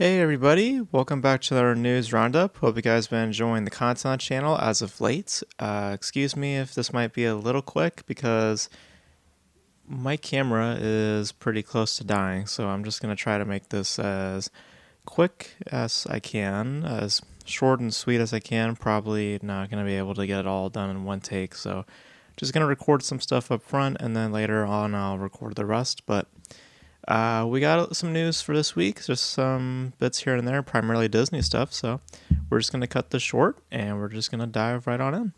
Hey everybody, welcome back to our news roundup. Hope you guys been enjoying the content on the channel as of late. Excuse me if this might be a little quick because my camera is pretty close to dying, so I'm just going to try to make this as quick as I can, as short and sweet as I can. Probably not going to be able to get it all done in one take, so just going to record some stuff up front and then later on I'll record the rest, but we got some news for this week, just some bits here and there, primarily Disney stuff. So we're just going to cut this short and we're just going to dive right on in.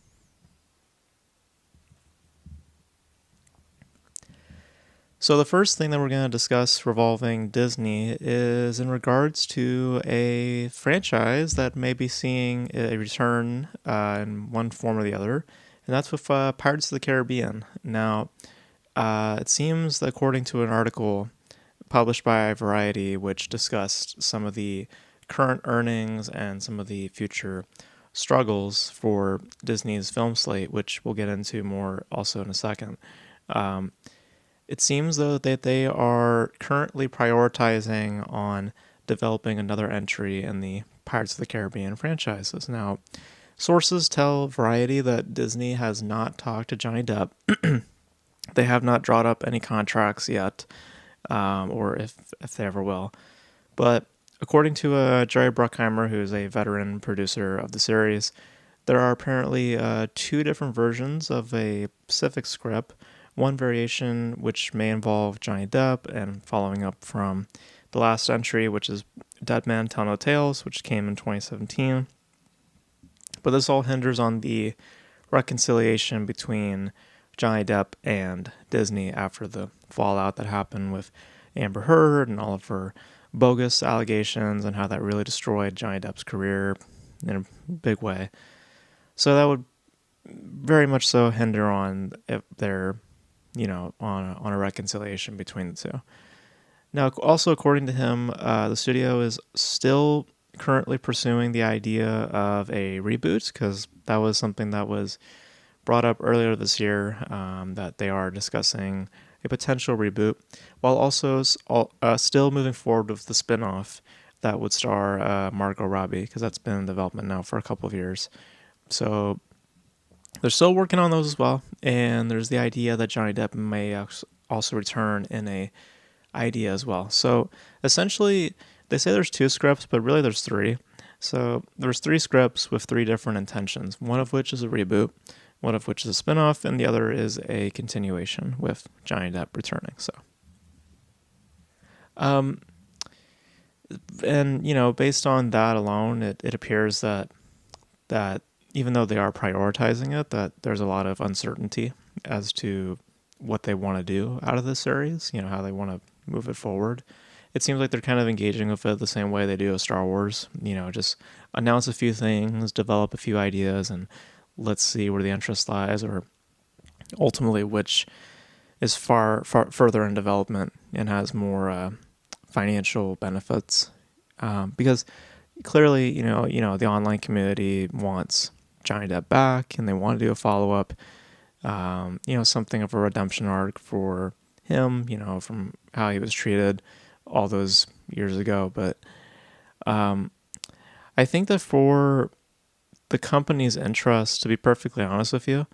So the first thing that we're going to discuss revolving Disney is in regards to a franchise that may be seeing a return in one form or the other, and that's with Pirates of the Caribbean. Now, it seems that according to an article published by Variety, which discussed some of the current earnings and some of the future struggles for Disney's film slate, which we'll get into more also in a second. It seems, though, that they are currently prioritizing on developing another entry in the Pirates of the Caribbean franchises. Now, sources tell Variety that Disney has not talked to Johnny Depp. They have not drawn up any contracts yet, or if they ever will. But according to Jerry Bruckheimer, who's a veteran producer of the series, there are apparently two different versions of a specific script. One variation which may involve Johnny Depp, and following up from the last entry, which is Dead Man Tell No Tales, which came in 2017. But this all hinders on the reconciliation between Johnny Depp and Disney after the fallout that happened with Amber Heard and all of her bogus allegations and how that really destroyed Johnny Depp's career in a big way. So that would very much so hinder on if they're, on a reconciliation between the two. Now, also according to him, the studio is still currently pursuing the idea of a reboot because that was something that was brought up earlier this year, that they are discussing a potential reboot, while also still moving forward with the spin-off that would star Margot Robbie, because that's been in development now for a couple of years. So they're still working on those as well, and there's the idea that Johnny Depp may also return in a idea as well. So essentially, they say there's two scripts, but really there's three. So there's three scripts with three different intentions, one of which is a reboot, one of which is a spin-off, and the other is a continuation with Johnny Depp returning. So, and based on that alone, it appears that even though they are prioritizing it, that there's a lot of uncertainty as to what they want to do out of this series, how they want to move it forward. It seems like they're kind of engaging with it the same way they do with Star Wars, just announce a few things, develop a few ideas, and let's see where the interest lies, or ultimately which is far further in development and has more financial benefits. Because clearly, the online community wants Johnny Depp back, and they want to do a follow-up, something of a redemption arc for him, from how he was treated all those years ago. But I think that for the company's interest, to be perfectly honest with you,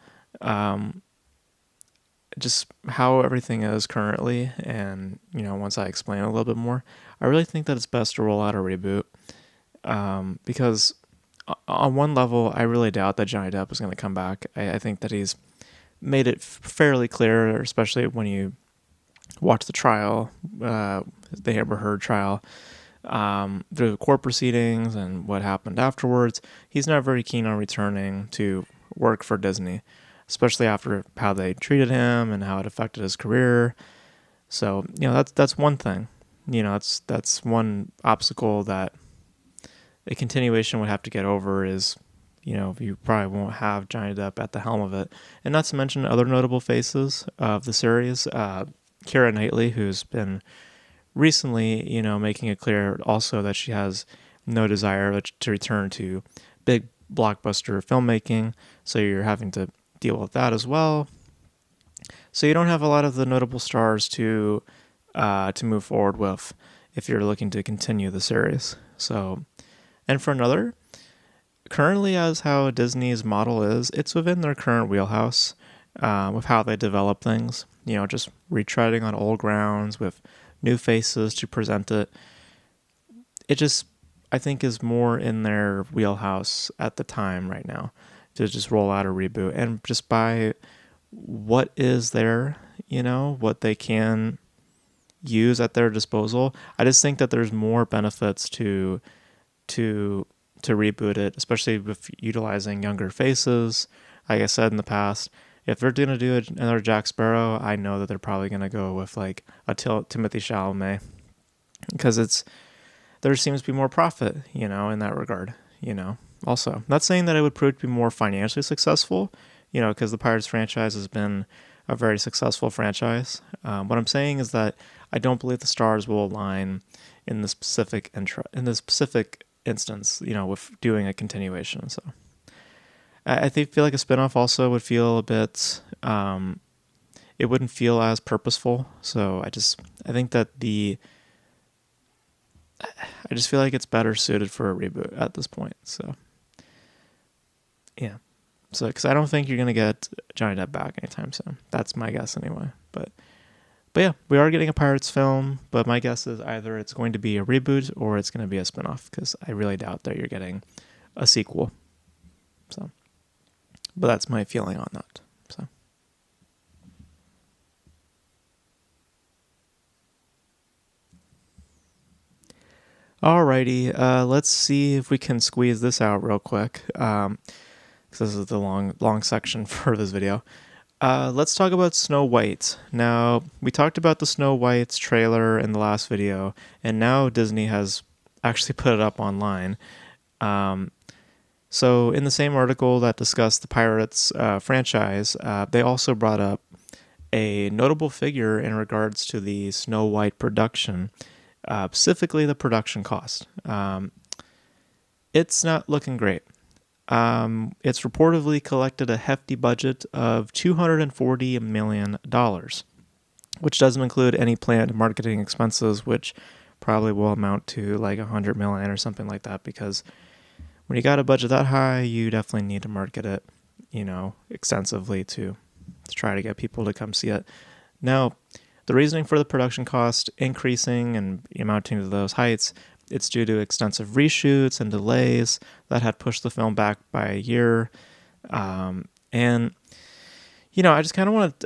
just how everything is currently, and once I explain a little bit more, I really think that it's best to roll out a reboot, because on one level, I really doubt that Johnny Depp is going to come back. I think that he's made it fairly clear, especially when you watch the trial, the Amber Heard trial, through the court proceedings and what happened afterwards. He's not very keen on returning to work for Disney, especially after how they treated him and how it affected his career. So, that's one thing. That's one obstacle that a continuation would have to get over is, you probably won't have Johnny Depp at the helm of it. And not to mention other notable faces of the series, Keira Knightley, who's been recently, making it clear also that she has no desire to return to big blockbuster filmmaking. So you're having to deal with that as well. So you don't have a lot of the notable stars to move forward with if you're looking to continue the series. So, and for another, currently as how Disney's model is, it's within their current wheelhouse with how they develop things. Just retreading on old grounds with new faces to present it. It just, I think, is more in their wheelhouse at the time right now to just roll out a reboot and just by what is there, what they can use at their disposal. I just think that there's more benefits to reboot it, especially with utilizing younger faces. Like I said in the past, if they're going to do another Jack Sparrow, I know that they're probably going to go with like a Timothy Chalamet because there seems to be more profit, in that regard, Also, not saying that it would prove to be more financially successful, because the Pirates franchise has been a very successful franchise. What I'm saying is that I don't believe the stars will align in the specific instance, with doing a continuation. So I feel like a spinoff also would feel a bit. It wouldn't feel as purposeful. So I think that I just feel like it's better suited for a reboot at this point. So yeah. So, because I don't think you're gonna get Johnny Depp back anytime soon. That's my guess anyway. But yeah, we are getting a Pirates film. But my guess is either it's going to be a reboot or it's going to be a spinoff. Because I really doubt that you're getting a sequel. So, but that's my feeling on that. So. Alrighty, let's see if we can squeeze this out real quick. Because this is the long section for this video. Let's talk about Snow White. Now, we talked about the Snow White trailer in the last video, and now Disney has actually put it up online. So in the same article that discussed the Pirates franchise, they also brought up a notable figure in regards to the Snow White production, specifically the production cost. It's not looking great. It's reportedly collected a hefty budget of $240 million, which doesn't include any planned marketing expenses, which probably will amount to like $100 million or something like that, because when you got a budget that high, you definitely need to market it, extensively to try to get people to come see it. Now, the reasoning for the production cost increasing and amounting to those heights, it's due to extensive reshoots and delays that had pushed the film back by a year. And, I just kind of want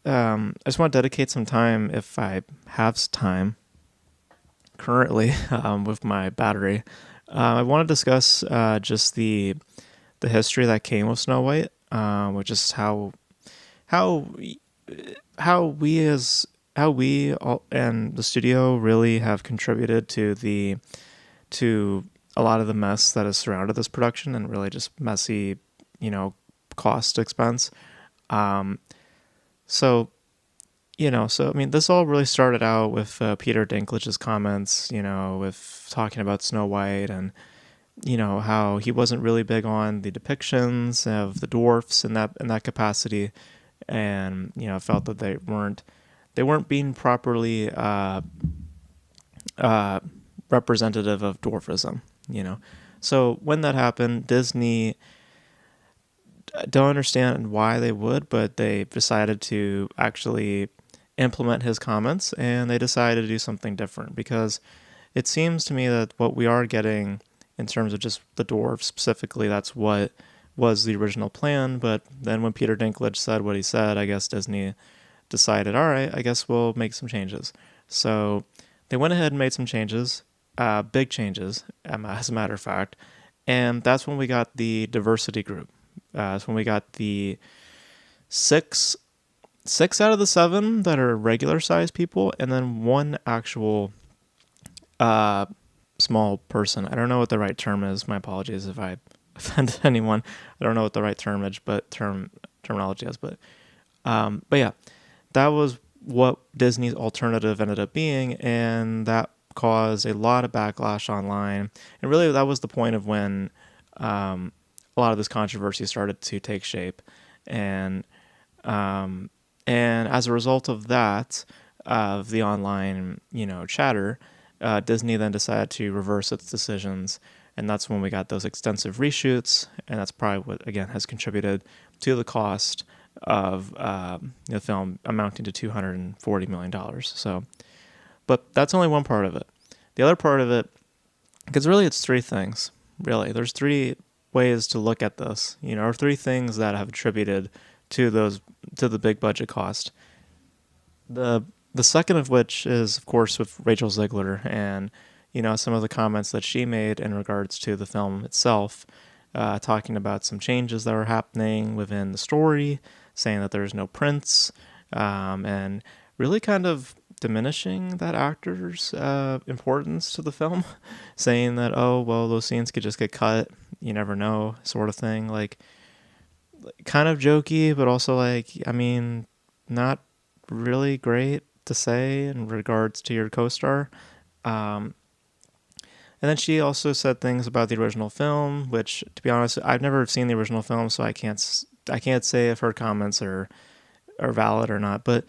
to dedicate some time, if I have time currently, with my battery. I want to discuss just the history that came with Snow White, which is how we and the studio really have contributed to a lot of the mess that has surrounded this production and really just messy, cost expense. So I mean, this all really started out with Peter Dinklage's comments, with talking about Snow White and, how he wasn't really big on the depictions of the dwarfs in that capacity, and felt that they weren't being properly representative of dwarfism. So when that happened, Disney, don't understand why they would, but they decided to actually implement his comments, and they decided to do something different, because it seems to me that what we are getting in terms of just the dwarves specifically, that's what was the original plan. But then when Peter Dinklage said what he said, I guess Disney decided, all right, I guess we'll make some changes. So they went ahead and made some changes, big changes, as a matter of fact. And that's when we got the diversity group. That's when we got the six out of the 7 that are regular sized people, and then one actual small person. I don't know what the right term is. My apologies if I offended anyone. I don't know what the right terminology is, but yeah, that was what Disney's alternative ended up being, and that caused a lot of backlash online. And really, that was the point of when a lot of this controversy started to take shape, and as a result of that, of the online, chatter, Disney then decided to reverse its decisions, and that's when we got those extensive reshoots, and that's probably what again has contributed to the cost of the film amounting to $240 million. So, but that's only one part of it. The other part of it, because really it's three things. Really, there's three ways to look at this, or three things that have attributed to the big budget cost. The the second of which is, of course, with Rachel Ziegler and some of the comments that she made in regards to the film itself, talking about some changes that were happening within the story, saying that there's no prince, and really kind of diminishing that actor's importance to the film, saying that, oh well, those scenes could just get cut, you never know, sort of thing, like kind of jokey, but also like, I mean, not really great to say in regards to your co-star. Um, and then she also said things about the original film, which, to be honest, I've never seen the original film, so I can't say if her comments are valid or not. But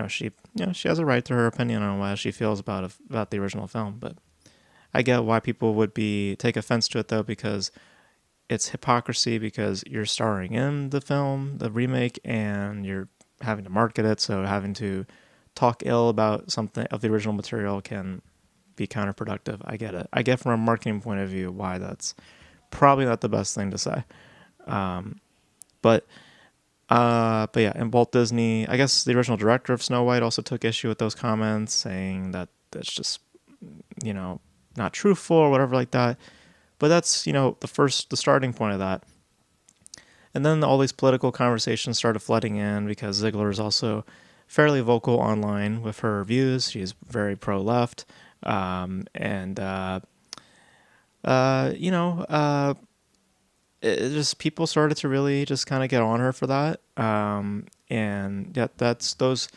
she has a right to her opinion on what she feels about the original film. But I get why people would take offense to it, though, because it's hypocrisy, because you're starring in the film, the remake, and you're having to market it, so having to talk ill about something of the original material can be counterproductive. I get it. I get from a marketing point of view why that's probably not the best thing to say. Um, but but yeah, in Walt Disney, I guess the original director of Snow White also took issue with those comments, saying that that's just you know not truthful or whatever like that. But that's the starting point of that. And then all these political conversations started flooding in because Ziegler is also fairly vocal online with her views. She's very pro-left, and you know, it just people started to really just kind of get on her for that. And yeah, that's those.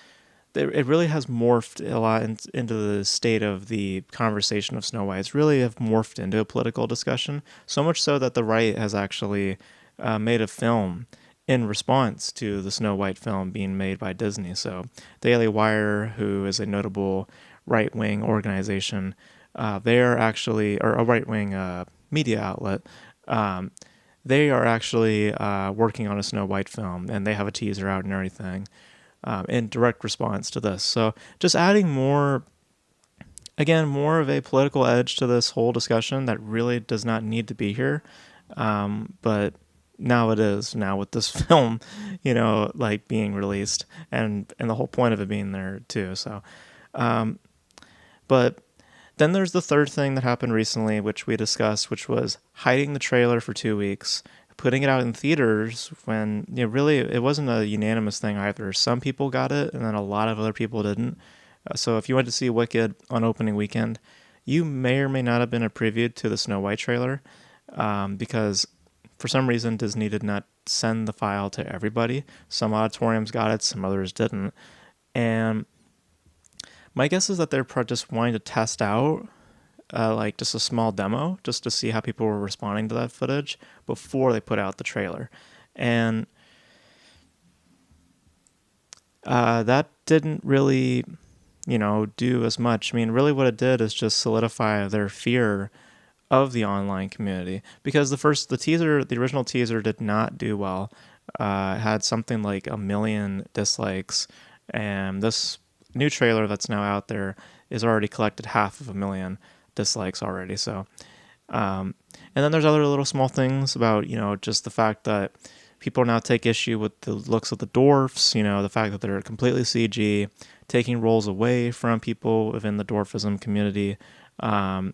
It really has morphed a lot into the state of the conversation of Snow White. It's really have morphed into a political discussion, so much so that the right has actually made a film in response to the Snow White film being made by Disney. So Daily Wire, who is a notable right-wing organization, they are actually, or a right-wing media outlet, they are actually working on a Snow White film, and they have a teaser out and everything in direct response to this. So just adding more of a political edge to this whole discussion that really does not need to be here. But now it is, now with this film, like being released and the whole point of it being there too. So, but then there's the third thing that happened recently, which we discussed, which was hiding the trailer for 2 weeks, putting it out in theaters when really it wasn't a unanimous thing either. Some people got it, and then a lot of other people didn't. So if you went to see Wicked on opening weekend, you may or may not have been a preview to the Snow White trailer, because for some reason Disney did not send the file to everybody. Some auditoriums got it, some others didn't. And my guess is that they're just wanting to test out like just a small demo just to see how people were responding to that footage before they put out the trailer. And that didn't really, do as much. I mean, really what it did is just solidify their fear of the online community, because the original teaser did not do well. It had something like 1 million dislikes, and this new trailer that's now out there is already collected 500,000 dislikes already. So, and then there's other little small things about, just the fact that people now take issue with the looks of the dwarfs, the fact that they're completely CG, taking roles away from people within the dwarfism community. So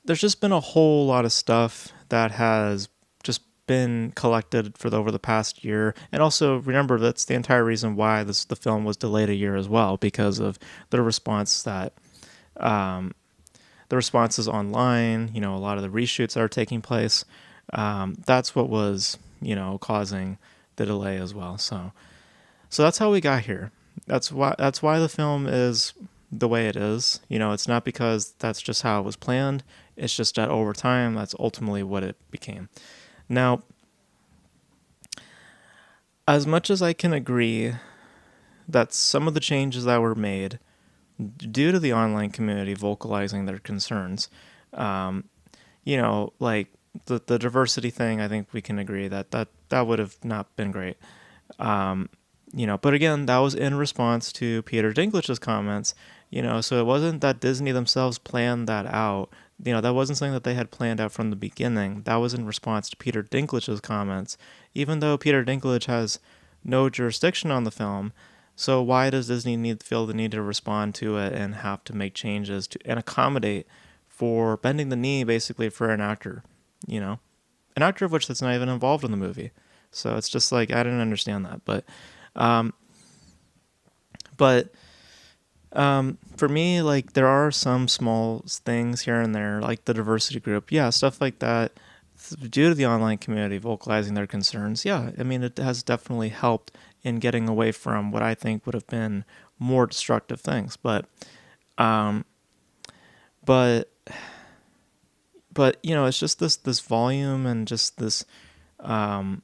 there's just been a whole lot of stuff that has just been collected over the past year. And also remember, that's the entire reason why the film was delayed a year as well, because of the response that the responses online, a lot of the reshoots that are taking place. That's what was, causing the delay as well. So that's how we got here. That's why the film is the way it is. It's not because that's just how it was planned. It's just that over time, that's ultimately what it became. Now, as much as I can agree that some of the changes that were made due to the online community vocalizing their concerns, um, like the diversity thing, I think we can agree that would have not been great. Um, but again, that was in response to Peter Dinklage's comments, so it wasn't that Disney themselves planned that out. That wasn't something that they had planned out from the beginning. That was in response to Peter Dinklage's comments, even though Peter Dinklage has no jurisdiction on the film. So why does Disney feel the need to respond to it and have to make changes to and accommodate for bending the knee basically for an actor, you know, an actor of which that's not even involved in the movie. So it's just like I didn't understand that, um, but for me, like there are some small things here and there, like the diversity group, yeah, stuff like that. Due to the online community vocalizing their concerns, yeah, I mean it has definitely helped in getting away from what I think would have been more destructive things. Um, but it's just this volume and just um,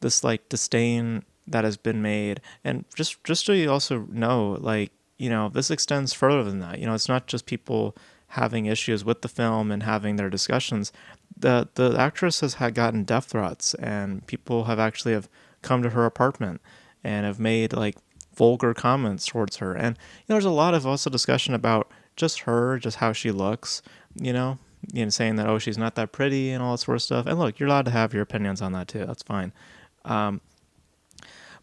this like disdain that has been made, and just so you also know, like this extends further than that. It's not just people having issues with the film and having their discussions. The actress has had gotten death threats, and people have come to her apartment and have made like vulgar comments towards her. And there's a lot of also discussion about just her, just how she looks. You know, saying that, oh, she's not that pretty and all that sort of stuff. And look, you're allowed to have your opinions on that too. That's fine. Um,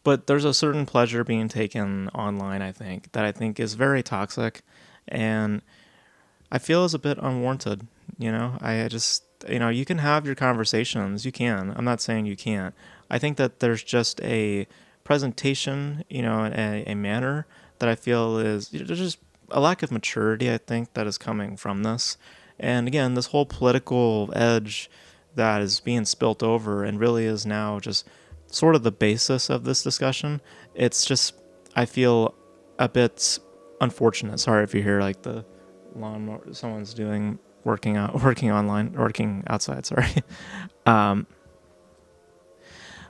but there's a certain pleasure being taken online, I think is very toxic, and I feel is a bit unwarranted. I just, you can have your conversations. You can. I'm not saying you can't. I think that there's just a presentation, a manner that I feel is there's just a lack of maturity, I think, that is coming from this. And again, this whole political edge that is being spilt over and really is now just sort of the basis of this discussion. It's just, I feel a bit unfortunate. Sorry if you hear like the lawnmower, someone's doing working online, working outside. Sorry. um,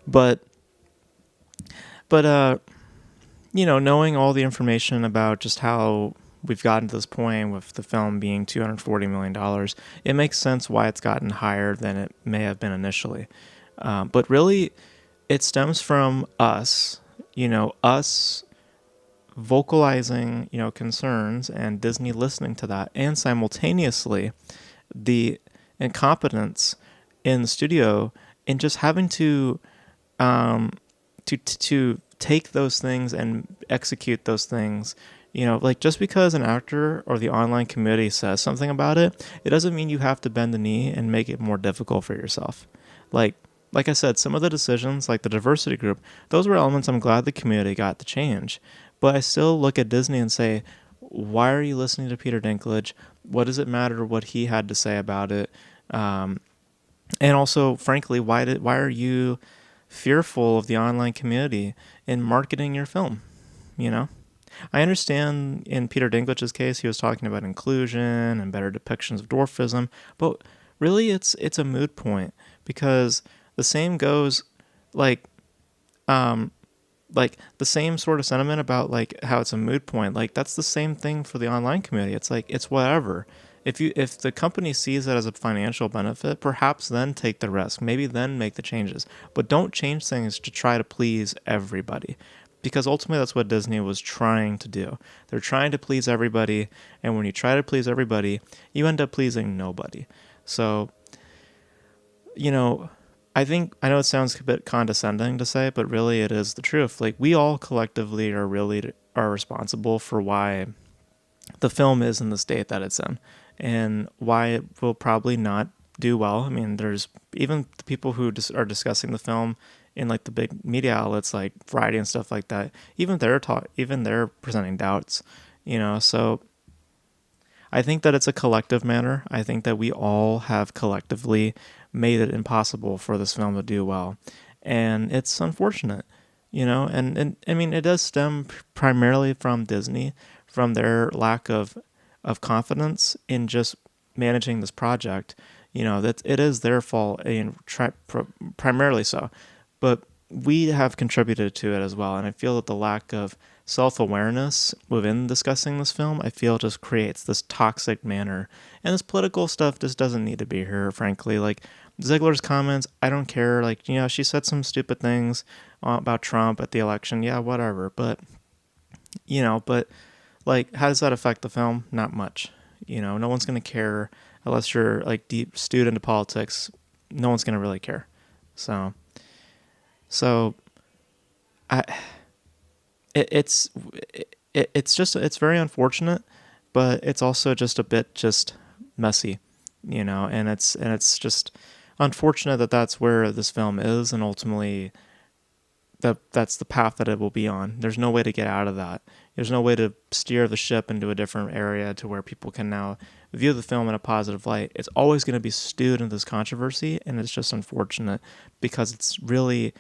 but but knowing all the information about just how we've gotten to this point with the film being $240 million, it makes sense why it's gotten higher than it may have been initially. But really, it stems from us vocalizing, concerns and Disney listening to that, and simultaneously the incompetence in the studio in just having um, to take those things and execute those things. Like just because an actor or the online community says something about it, it doesn't mean you have to bend the knee and make it more difficult for yourself. Like I said, some of the decisions, like the diversity group, those were elements I'm glad the community got to change. But I still look at Disney and say, why are you listening to Peter Dinklage? What does it matter what he had to say about it? And also, frankly, why are you fearful of the online community in marketing your film? I understand in Peter Dinklage's case, he was talking about inclusion and better depictions of dwarfism, but really it's a moot point, because the same goes like um like the same sort of sentiment about like how it's a moot point. Like that's the same thing for the online community. It's like it's whatever. If the company sees it as a financial benefit, perhaps then take the risk. Maybe then make the changes. But don't change things to try to please everybody. Because ultimately that's what Disney was trying to do. They're trying to please everybody, and when you try to please everybody, you end up pleasing nobody. So, you know, I know it sounds a bit condescending to say, but really it is the truth. Like we all collectively are responsible for why the film is in the state that it's in, and why it will probably not do well. I mean, there's even the people who are discussing the film in like the big media outlets like Variety and stuff like that. Even they're presenting doubts. So I think that it's a collective matter. I think that we all have collectively made it impossible for this film to do well. And it's unfortunate, and I mean, it does stem primarily from Disney, from their lack of confidence in just managing this project. That it is their fault, and primarily so. But we have contributed to it as well. And I feel that the lack of self-awareness within discussing this film, I feel just creates this toxic manner. And this political stuff just doesn't need to be here, frankly. Like, Ziegler's comments, I don't care. Like, she said some stupid things about Trump at the election. Yeah, whatever. But like, how does that affect the film? Not much. No one's going to care unless you're like deep stewed into politics. No one's going to really care. So I it's it's very unfortunate, but it's also just a bit just messy, and it's just unfortunate that that's where this film is, and ultimately that's the path that it will be on. There's no way to get out of that. There's no way to steer the ship into a different area to where people can now view the film in a positive light. It's always going to be stewed in this controversy, and it's just unfortunate because it's really,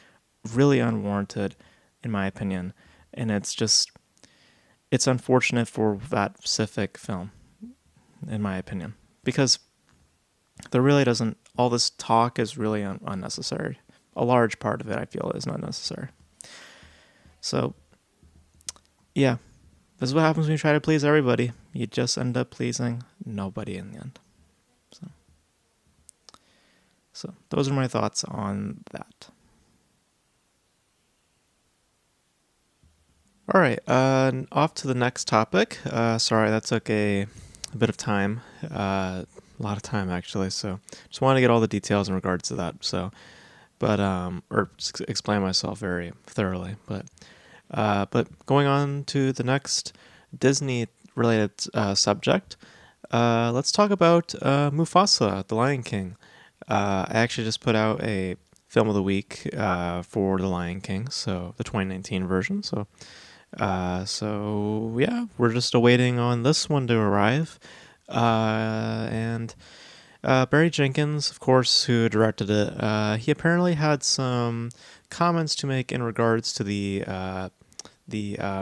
really unwarranted, in my opinion. And it's unfortunate for that specific film, in my opinion, because there really doesn't, all this talk is really unnecessary. A large part of it, I feel, is not necessary. So, yeah, this is what happens when you try to please everybody. You just end up pleasing nobody in the end. So those are my thoughts on that. All right, off to the next topic. Sorry, that took a bit of time, a lot of time actually. So just wanted to get all the details in regards to that. Or explain myself very thoroughly. But going on to the next Disney-related subject, let's talk about Mufasa, the Lion King. I actually just put out a film of the week for the Lion King, so the 2019 version. So yeah, we're just awaiting on this one to arrive, and Barry Jenkins, of course, who directed it, he apparently had some comments to make in regards to the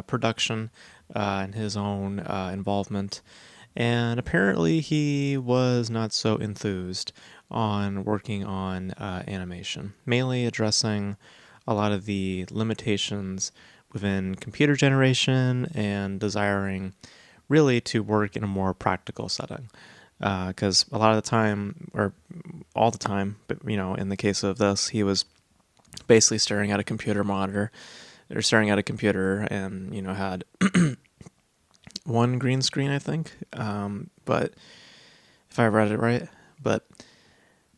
production and his own involvement. And apparently he was not so enthused on working on animation, mainly addressing a lot of the limitations within computer generation and desiring really to work in a more practical setting. Because a lot of the time, or all the time, but in the case of this, he was basically staring at a computer monitor, or staring at a computer, and had one green screen, I think. But if I read it right, but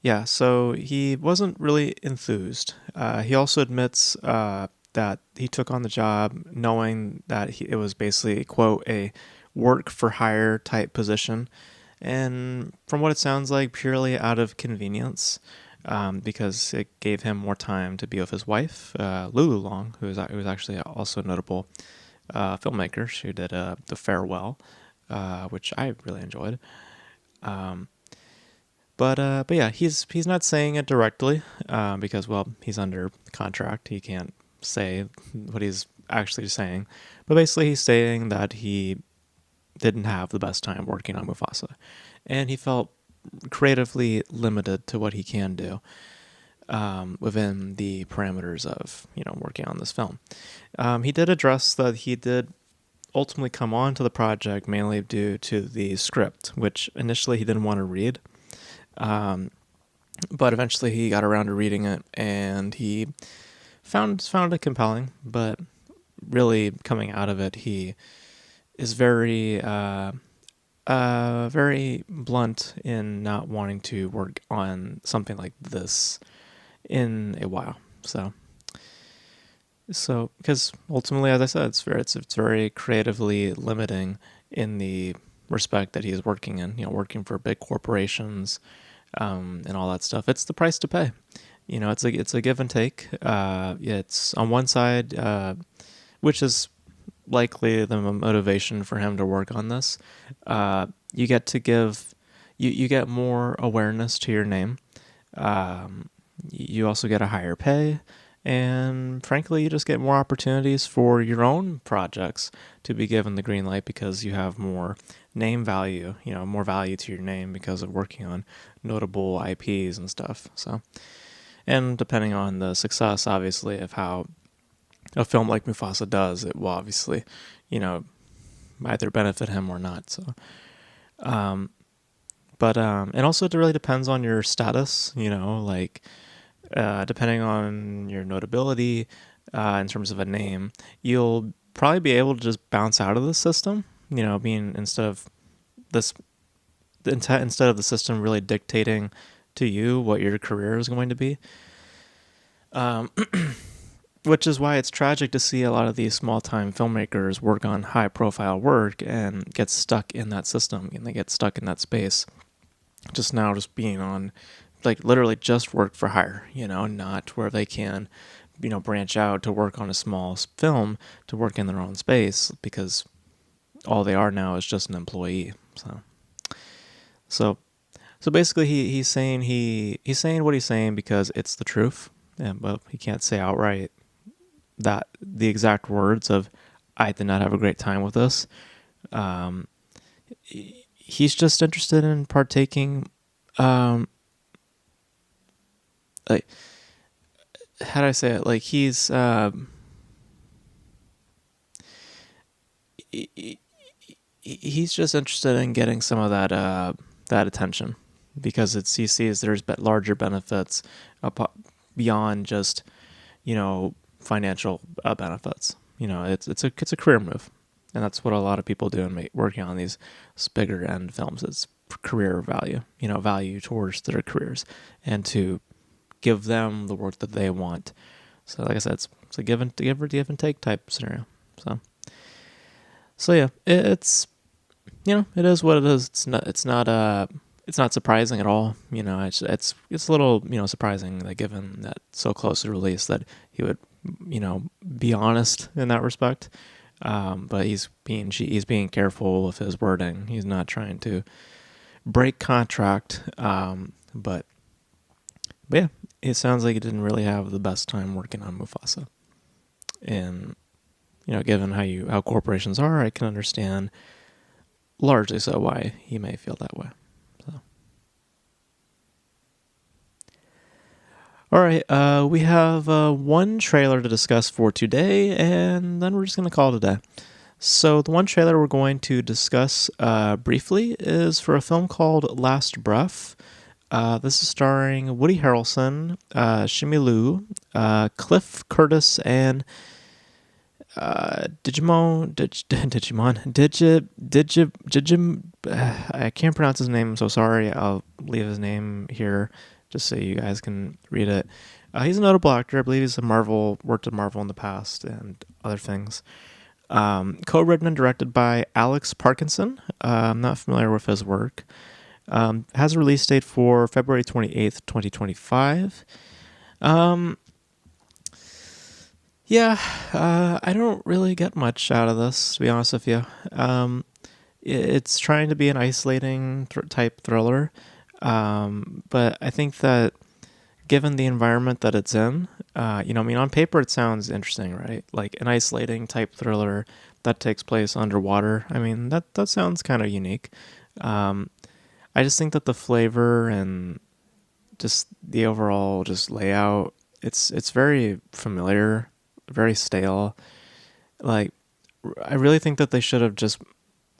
yeah, so he wasn't really enthused. He also admits that he took on the job knowing that it was basically, quote, a work for hire type position. And from what it sounds like, purely out of convenience, because it gave him more time to be with his wife, Lulu Long, who was actually also a notable filmmaker. She did The Farewell, which I really enjoyed. But yeah, he's not saying it directly because, well, he's under contract. He can't say what he's actually saying. But basically, he's saying that he didn't have the best time working on Mufasa, and he felt creatively limited to what he can do within the parameters of working on this film. He did address that he did ultimately come on to the project mainly due to the script, which initially he didn't want to read, but eventually he got around to reading it, and he found it compelling. But really, coming out of it, he is very very blunt in not wanting to work on something like this in a while. So because ultimately, as I said, it's very creatively limiting in the respect that he is working in. Working for big corporations and all that stuff. It's the price to pay. It's a give and take. It's on one side, which is likely the motivation for him to work on this. You get to give, you get more awareness to your name. You also get a higher pay, and frankly, you just get more opportunities for your own projects to be given the green light because you have more name value, more value to your name because of working on notable IPs and stuff. So And depending on the success, obviously, of how a film like Mufasa does, it will obviously, you know, either benefit him or not. So, um, but and also it really depends on your status. Like depending on your notability in terms of a name, you'll probably be able to just bounce out of the system. Being this instead of the system really dictating to you what your career is going to be. Um, which is why it's tragic to see a lot of these small-time filmmakers work on high-profile work and get stuck in that system, and they get stuck in that space. Just being on, like, literally just work for hire, not where they can, branch out to work on a small film, to work in their own space, because all they are now is just an employee. So So basically, he's saying what he's saying because it's the truth, but he can't say outright that the exact words of "I did not have a great time with this." Um, he's just interested in partaking. Like, how do I say it? Like he's just interested in getting some of that attention, because he sees there's larger benefits beyond just financial benefits. It's a career move, and that's what a lot of people do in working on these bigger end films. It's career value, value towards their careers, and to give them the work that they want. So, like I said, it's a give and take type scenario. So yeah, it is what it is. It's not surprising at all. It's a little surprising that, given that so close to release, that he would be honest in that respect. But he's being careful with his wording. He's not trying to break contract. But yeah, it sounds like he didn't really have the best time working on Mufasa. And given how corporations are, I can understand largely so why he may feel that way. So, all right, we have one trailer to discuss for today, and then we're just going to call it a day. So the one trailer we're going to discuss briefly is for a film called Last Breath. This is starring Woody Harrelson, Shimi Liu, Cliff Curtis, and Digimon, I can't pronounce his name, so sorry. I'll leave his name here just so you guys can read it. He's a notable actor. I believe he's worked at Marvel in the past and other things. Co-written and directed by Alex Parkinson. I'm not familiar with his work. Has a release date for February 28th, 2025. Yeah, I don't really get much out of this, to be honest with you. It's trying to be an isolating type thriller, but I think that given the environment that it's in, on paper it sounds interesting, right? Like an isolating type thriller that takes place underwater. I mean, that sounds kind of unique. I just think that the flavor and just the overall just layout, it's very familiar, very stale. Like, I really think that they should have just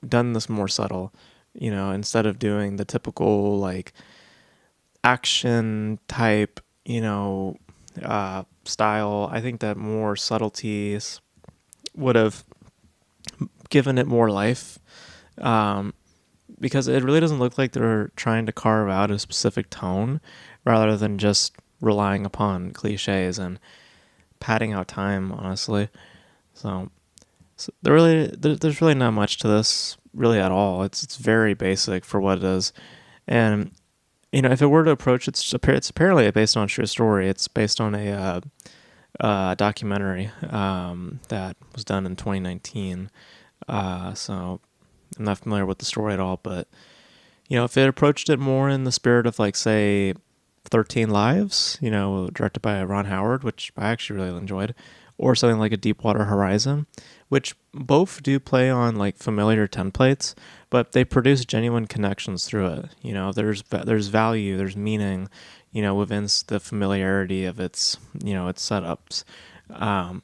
done this more subtle, instead of doing the typical like action type, style. I think that more subtleties would have given it more life, because it really doesn't look like they're trying to carve out a specific tone rather than just relying upon cliches and padding out time, honestly. So there's really not much to this really at all. It's very basic for what it is. And if it were to approach, it's apparently based on a true story. It's based on a documentary that was done in 2019. So I'm not familiar with the story at all, but if it approached it more in the spirit of, like, say, 13 Lives, directed by Ron Howard, which I actually really enjoyed, or something like a Deepwater Horizon, which both do play on like familiar templates, but they produce genuine connections through it. There's value, there's meaning, within the familiarity of its its setups. Um,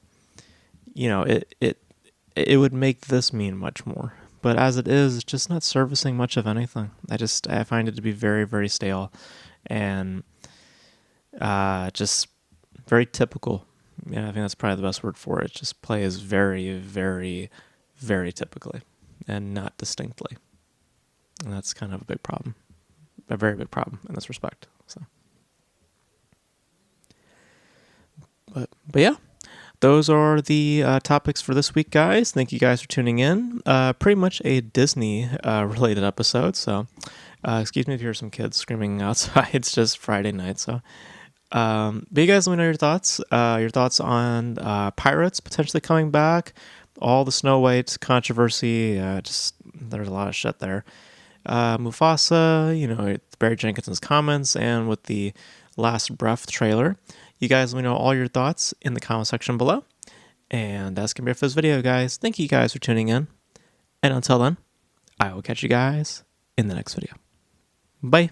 it would make this mean much more. But as it is, it's just not servicing much of anything. I find it to be very, very stale, and just very typical. Yeah, I think that's probably the best word for it. Just plays very, very, very typically, and not distinctly. And that's kind of a big problem, a very big problem in this respect. So, but yeah. Those are the topics for this week, guys. Thank you guys for tuning in. Pretty much a Disney related episode. So, excuse me if you hear some kids screaming outside. It's just Friday night. So, but you guys let me know your thoughts. Your thoughts on Pirates potentially coming back. All the Snow White controversy. Just there's a lot of shit there. Mufasa, Barry Jenkins' comments, and with the Last Breath trailer. You guys let me know all your thoughts in the comment section below. And that's going to be it for this video, guys. Thank you guys for tuning in. And until then, I will catch you guys in the next video. Bye.